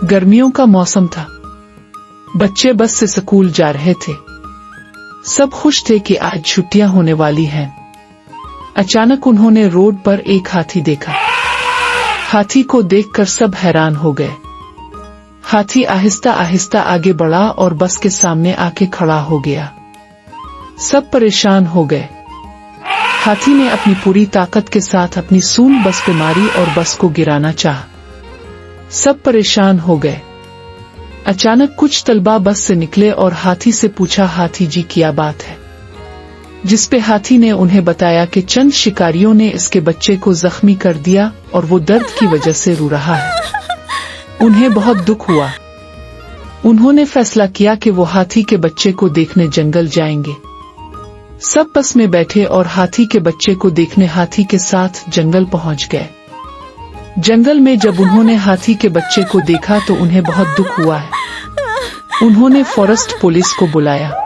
गर्मियों का मौसम था। बच्चे बस से स्कूल जा रहे थे। सब खुश थे कि आज छुट्टियां होने वाली हैं। अचानक उन्होंने रोड पर एक हाथी देखा। हाथी को देखकर सब हैरान हो गए। हाथी आहिस्ता आहिस्ता आगे बढ़ा और बस के सामने आके खड़ा हो गया। सब परेशान हो गए। हाथी ने अपनी पूरी ताकत के साथ अपनी सूंड बस पे मारी और बस को गिराना चाहा। सब परेशान हो गए। अचानक कुछ तलबा बस से निकले और हाथी से पूछा, हाथी जी क्या बात है? जिस पे हाथी ने उन्हें बताया कि चंद शिकारियों ने इसके बच्चे को जख्मी कर दिया और वो दर्द की वजह से रो रहा है। उन्हें बहुत दुख हुआ। उन्होंने फैसला किया कि वो हाथी के बच्चे को देखने जंगल जाएंगे। सब बस में बैठे और हाथी के बच्चे को देखने हाथी के साथ जंगल पहुंच गए। जंगल में जब उन्होंने हाथी के बच्चे को देखा तो उन्हें बहुत दुख हुआ है। उन्होंने फॉरेस्ट पुलिस को बुलाया।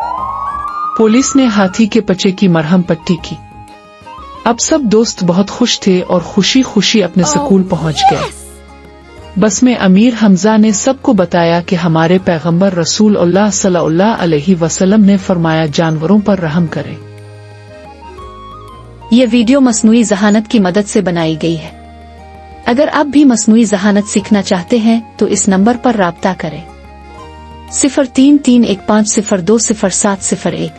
पुलिस ने हाथी के बच्चे की मरहम पट्टी की। अब सब दोस्त बहुत खुश थे और खुशी खुशी अपने स्कूल पहुंच गए। बस में अमीर हमजा ने सबको बताया कि हमारे पैगंबर रसूलुल्लाह सल्लल्लाहु अलैहि वसल्लम ने फरमाया, जानवरों पर रहम करें। ये वीडियो मसनूई ज़हानत की मदद से बनाई गई है। अगर आप भी मसनूई ज़हानत सीखना चाहते हैं तो इस नंबर पर राब्ता करें 03315020700701।